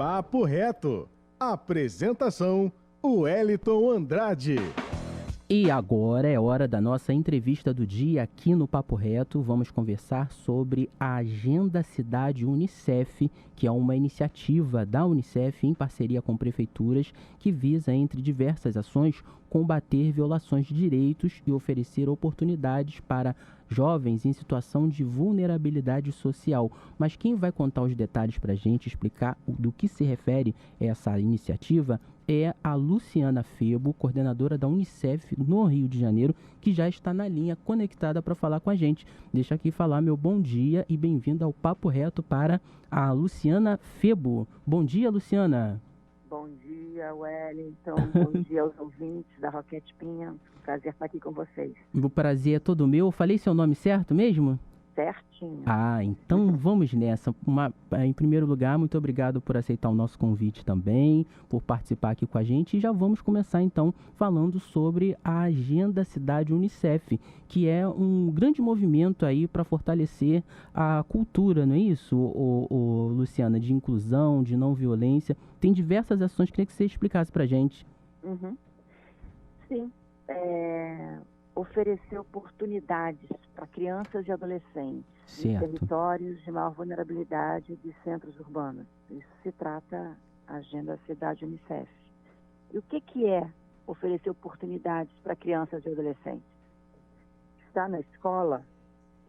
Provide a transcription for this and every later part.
Papo Reto. Apresentação: Wellington Andrade. E agora é hora da nossa entrevista do dia aqui no Papo Reto. Vamos conversar sobre a Agenda Cidade Unicef, que é uma iniciativa da Unicef em parceria com prefeituras que visa, entre diversas ações, combater violações de direitos e oferecer oportunidades para jovens em situação de vulnerabilidade social. Mas quem vai contar os detalhes para a gente, explicar do que se refere essa iniciativa, é a Luciana Febo, coordenadora da Unicef no Rio de Janeiro, que já está na linha conectada para falar com a gente. Deixa aqui falar meu bom dia e bem-vinda ao Papo Reto para a Luciana Febo. Bom dia, Luciana. Bom dia, Wellington. Bom dia aos ouvintes da Roquete Pinha. Prazer estar aqui com vocês. O prazer é todo meu. Falei seu nome certo mesmo? Certinho. Então vamos nessa. Em primeiro lugar, muito obrigado por aceitar o nosso convite também, por participar aqui com a gente. E já vamos começar então falando sobre a Agenda Cidade Unicef, que é um grande movimento aí para fortalecer a cultura, não é isso, Luciana, de inclusão, de não violência. Tem diversas ações, queria que você explicasse para a gente. Sim. Oferecer oportunidades para crianças e adolescentes em territórios de maior vulnerabilidade de centros urbanos. Isso se trata a Agenda Cidade Unicef. E o que é oferecer oportunidades para crianças e adolescentes? Estar na escola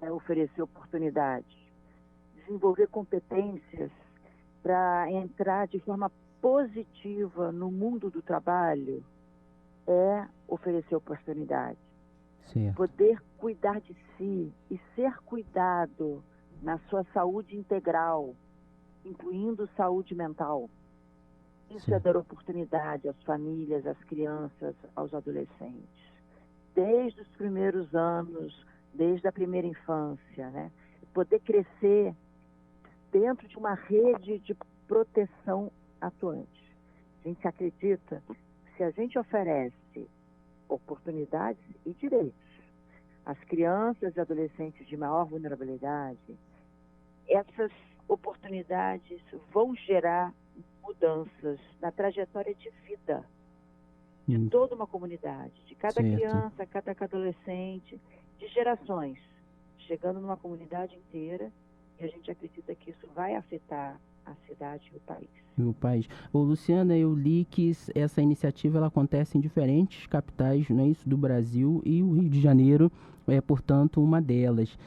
é oferecer oportunidades, desenvolver competências para entrar de forma positiva no mundo do trabalho é oferecer oportunidades. Poder cuidar de si e ser cuidado na sua saúde integral, incluindo saúde mental. Isso é dar oportunidade às famílias, às crianças, aos adolescentes. Desde os primeiros anos, desde a primeira infância, né? Poder crescer dentro de uma rede de proteção atuante. A gente acredita que se a gente oferece oportunidades e direitos às crianças e adolescentes de maior vulnerabilidade, essas oportunidades vão gerar mudanças na trajetória de vida de toda uma comunidade, de cada criança, cada adolescente, de gerações, chegando numa comunidade inteira, e a gente acredita que isso vai afetar a cidade e o país. Luciana, eu li que essa iniciativa ela acontece em diferentes capitais, não é isso, do Brasil, e o Rio de Janeiro é, portanto, uma delas.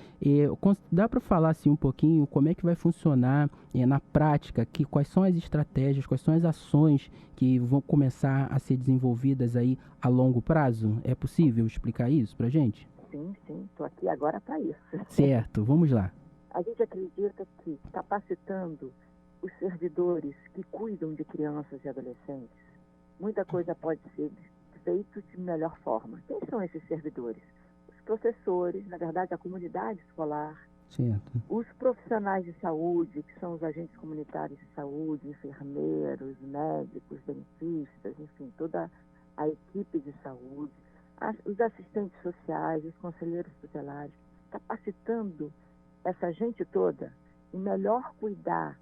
Dá para falar assim, um pouquinho como é que vai funcionar na prática, quais são as estratégias, quais são as ações que vão começar a ser desenvolvidas aí a longo prazo? É possível explicar isso para a gente? Sim, estou aqui agora para isso. Certo, vamos lá. A gente acredita que capacitando os servidores que cuidam de crianças e adolescentes, muita coisa pode ser feita de melhor forma. Quem são esses servidores? Os professores, na verdade, a comunidade escolar, os profissionais de saúde, que são os agentes comunitários de saúde, enfermeiros, médicos, dentistas, enfim, toda a equipe de saúde, os assistentes sociais, os conselheiros tutelares, capacitando essa gente toda em melhor cuidar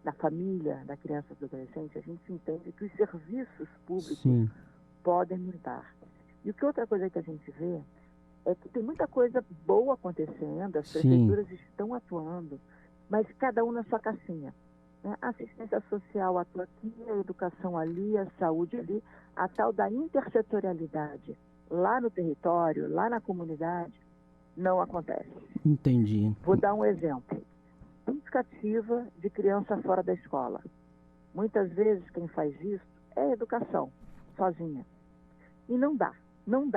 da família, da criança e do adolescente. A gente entende que os serviços públicos podem mudar. E outra coisa que a gente vê é que tem muita coisa boa acontecendo, as prefeituras estão atuando, mas cada um na sua caixinha. Né? A assistência social atua aqui, a educação ali, a saúde ali, a tal da intersetorialidade lá no território, lá na comunidade, não acontece. Entendi. Vou dar um exemplo. Busca ativa de criança fora da escola. Muitas vezes quem faz isso é a educação, sozinha. E não dá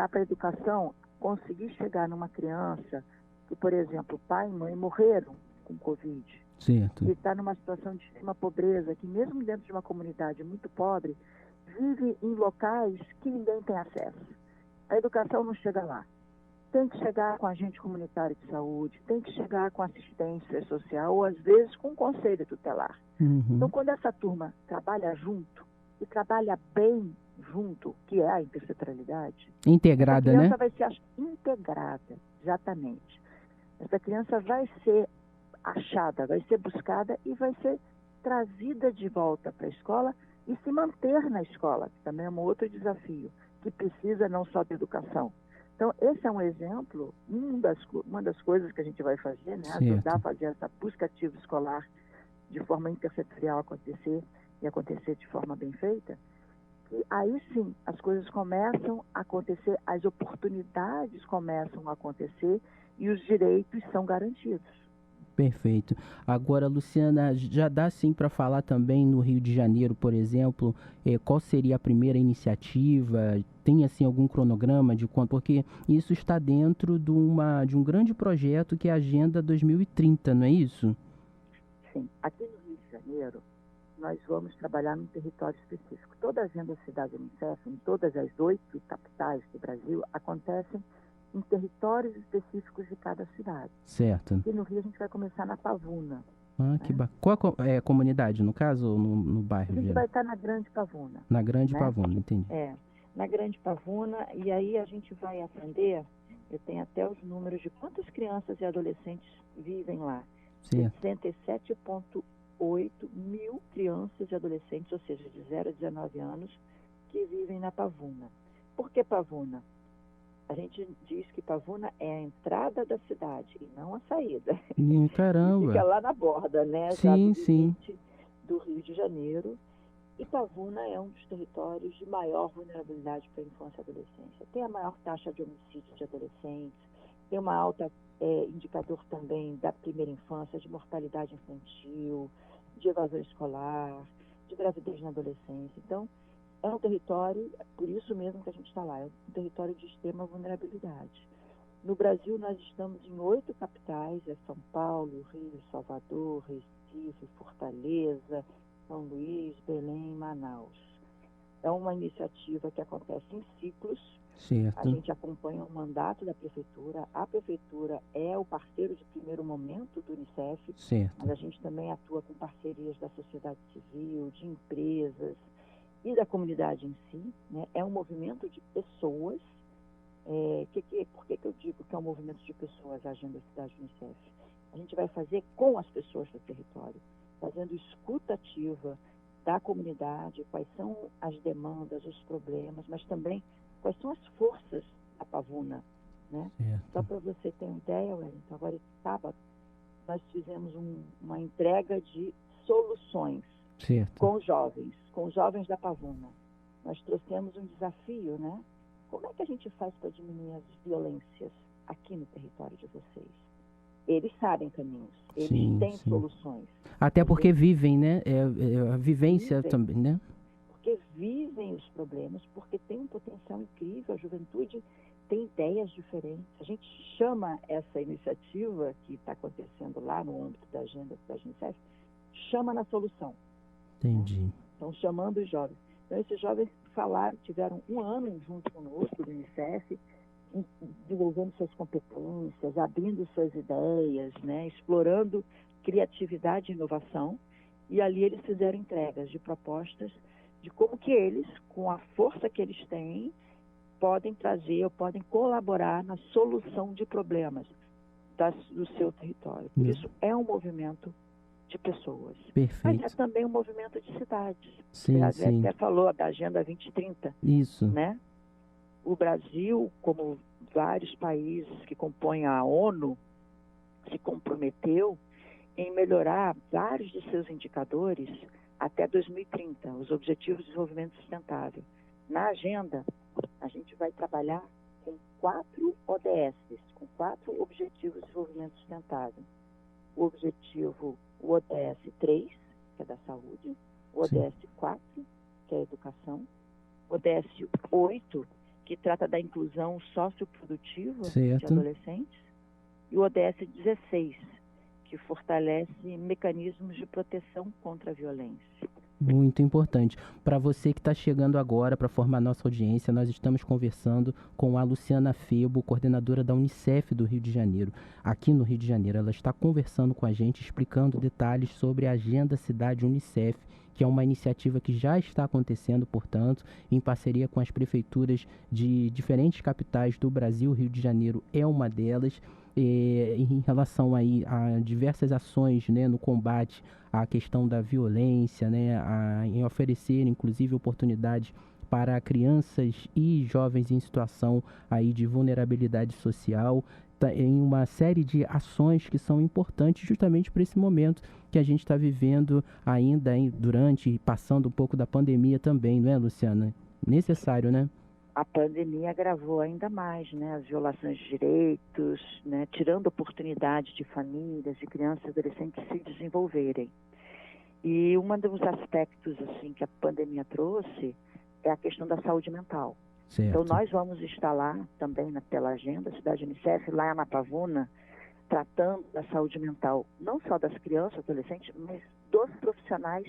para a educação conseguir chegar numa criança que, por exemplo, pai e mãe morreram com Covid. Certo. Que está numa situação de extrema pobreza, que mesmo dentro de uma comunidade muito pobre, vive em locais que ninguém tem acesso. A educação não chega lá. Tem que chegar com agente comunitário de saúde, tem que chegar com assistência social, ou às vezes com conselho tutelar. Então, quando essa turma trabalha junto, e trabalha bem junto, que é a intersetorialidade, integrada, essa criança, né? Vai ser integrada, exatamente. Essa criança vai ser achada, vai ser buscada e vai ser trazida de volta para a escola e se manter na escola, que também é um outro desafio, que precisa não só de educação. Então, esse é um exemplo, uma das coisas que a gente vai fazer, né? Ajudar a fazer essa busca ativa escolar de forma intersetorial acontecer e acontecer de forma bem feita, que aí sim as coisas começam a acontecer, as oportunidades começam a acontecer e os direitos são garantidos. Perfeito. Agora, Luciana, já dá sim para falar também no Rio de Janeiro, por exemplo, qual seria a primeira iniciativa? Tem assim algum cronograma de quanto? Porque isso está dentro de um grande projeto que é a Agenda 2030, não é isso? Sim. Aqui no Rio de Janeiro, nós vamos trabalhar num território específico. Toda a Agenda Cidade Unicef, em todas as 8 capitais do Brasil, acontecem em territórios específicos de cada cidade. Certo. E no Rio a gente vai começar na Pavuna. Ah, que bacana. Qual é a comunidade, no caso, ou no bairro? A gente vai estar na Grande Pavuna. Na Grande Pavuna, entendi. Na Grande Pavuna, e aí a gente vai atender, eu tenho até os números de quantas crianças e adolescentes vivem lá. 67,8 mil crianças e adolescentes, ou seja, de 0 a 19 anos, que vivem na Pavuna. Por que Pavuna? A gente diz que Pavuna é a entrada da cidade e não a saída. Caramba! Fica lá na borda, né? Sim. Do Rio de Janeiro. E Pavuna é um dos territórios de maior vulnerabilidade para a infância e adolescência. Tem a maior taxa de homicídio de adolescentes, tem uma alta indicador também da primeira infância, de mortalidade infantil, de evasão escolar, de gravidez na adolescência. Então, é um território, por isso mesmo que a gente está lá, é um território de extrema vulnerabilidade. No Brasil, nós estamos em 8 capitais, São Paulo, Rio, Salvador, Recife, Fortaleza, São Luís, Belém e Manaus. É uma iniciativa que acontece em ciclos. Certo. A gente acompanha o mandato da Prefeitura. A Prefeitura é o parceiro de primeiro momento do Unicef, certo. Mas a gente também atua com parcerias da sociedade civil, de empresas, e da comunidade em si, né? É um movimento de pessoas. Por que eu digo que é um movimento de pessoas, a Agenda Cidade Unicef? A gente vai fazer com as pessoas do território, fazendo escuta ativa da comunidade, quais são as demandas, os problemas, mas também quais são as forças da Pavuna, né? Só para você ter uma ideia, Wellington, agora esse sábado nós fizemos uma entrega de soluções. Certo. Com os jovens da Pavuna. Nós trouxemos um desafio, né? Como é que a gente faz para diminuir as violências aqui no território de vocês? Eles sabem caminhos, eles têm soluções. Até porque vivem, né? A vivência também, né? Porque vivem os problemas, porque tem um potencial incrível, a juventude tem ideias diferentes. A gente chama essa iniciativa que está acontecendo lá no âmbito da Agenda da Unicef, chama na solução. Entendi. Estão chamando os jovens. Então, esses jovens tiveram um ano junto conosco do Unicef, desenvolvendo suas competências, abrindo suas ideias, né, explorando criatividade e inovação. E ali eles fizeram entregas de propostas de como que eles, com a força que eles têm, podem trazer ou podem colaborar na solução de problemas do seu território. Por isso, é um movimento de pessoas. Perfeito. Mas é também um movimento de cidades. Sim. Até falou da Agenda 2030. Isso. Né? O Brasil, como vários países que compõem a ONU, se comprometeu em melhorar vários de seus indicadores até 2030, os Objetivos de Desenvolvimento Sustentável. Na agenda, a gente vai trabalhar com 4 ODS, com 4 Objetivos de Desenvolvimento Sustentável. O ODS 3, que é da saúde, o ODS 4, que é a educação, o ODS 8, que trata da inclusão socioprodutiva de adolescentes, e o ODS 16, que fortalece mecanismos de proteção contra a violência. Muito importante. Para você que está chegando agora para formar nossa audiência, nós estamos conversando com a Luciana Febo, coordenadora da Unicef do Rio de Janeiro. Aqui no Rio de Janeiro, ela está conversando com a gente, explicando detalhes sobre a Agenda Cidade Unicef, que é uma iniciativa que já está acontecendo, portanto, em parceria com as prefeituras de diferentes capitais do Brasil. Rio de Janeiro é uma delas. em relação aí a diversas ações, né, no combate à questão da violência, né, em oferecer, inclusive, oportunidades para crianças e jovens em situação aí de vulnerabilidade social, em uma série de ações que são importantes justamente para esse momento que a gente está vivendo ainda durante e passando um pouco da pandemia também, não é, Luciana? Necessário, né? A pandemia agravou ainda mais, né, as violações de direitos, né, tirando oportunidades de famílias, de crianças e adolescentes se desenvolverem. E um dos aspectos assim que a pandemia trouxe é a questão da saúde mental. Certo. Então nós vamos estar lá também pela agenda Cidade Unicef, lá na Pavuna, tratando da saúde mental, não só das crianças, adolescentes, mas dos profissionais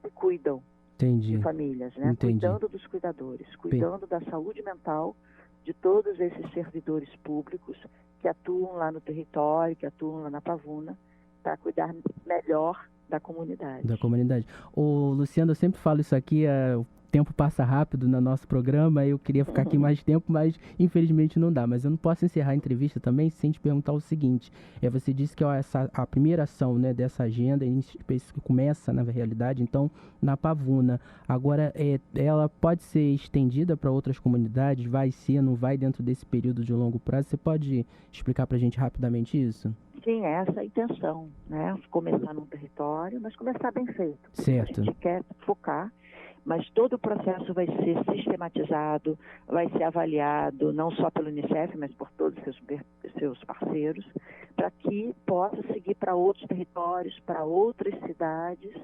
que cuidam Entendi. de famílias, né? Entendi. Cuidando dos cuidadores, cuidando da saúde mental de todos esses servidores públicos que atuam lá no território, que atuam lá na Pavuna, para cuidar melhor da comunidade. Ô, Luciano, eu sempre falo isso aqui, o tempo passa rápido no nosso programa, eu queria ficar aqui mais tempo, mas infelizmente não dá. Mas eu não posso encerrar a entrevista também sem te perguntar o seguinte, você disse que a primeira ação, né, dessa agenda começa, na realidade, então, na Pavuna. Agora, ela pode ser estendida para outras comunidades? Vai ser, não vai dentro desse período de longo prazo? Você pode explicar para a gente rapidamente isso? Sim, essa é a intenção, né? Começar num território, mas começar bem feito. Certo. A gente quer focar, mas todo o processo vai ser sistematizado, vai ser avaliado, não só pelo Unicef, mas por todos os seus parceiros, para que possa seguir para outros territórios, para outras cidades,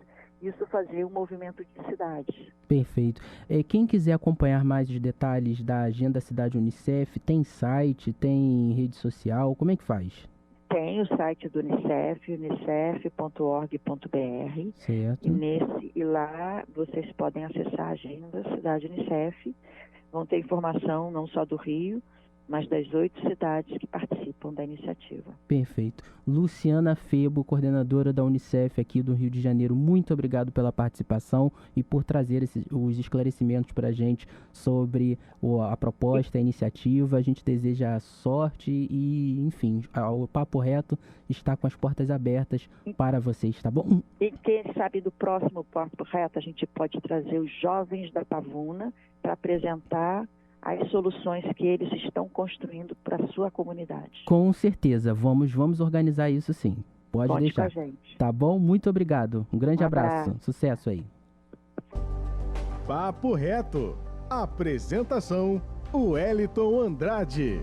isso fazer um movimento de cidades. Perfeito. Quem quiser acompanhar mais os detalhes da Agenda Cidade Unicef, tem site, tem rede social, como é que faz? Tem o site do Unicef, unicef.org.br. Certo. E lá vocês podem acessar a agenda Cidade Unicef. Vão ter informação não só do Rio, mas das 8 cidades que participam da iniciativa. Perfeito. Luciana Febo, coordenadora da Unicef aqui do Rio de Janeiro, muito obrigado pela participação e por trazer os esclarecimentos para a gente sobre a proposta, a iniciativa. A gente deseja sorte e, enfim, o Papo Reto está com as portas abertas para vocês, tá bom? E quem sabe do próximo Papo Reto a gente pode trazer os jovens da Pavuna para apresentar as soluções que eles estão construindo para a sua comunidade. Com certeza, vamos organizar isso sim. Pode deixar. Com a gente. Tá bom? Muito obrigado. Um grande abraço. Sucesso aí. Papo Reto. Apresentação: Wellington Andrade.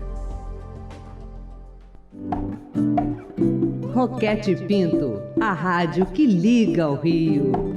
Roquete Pinto, a rádio que liga ao Rio.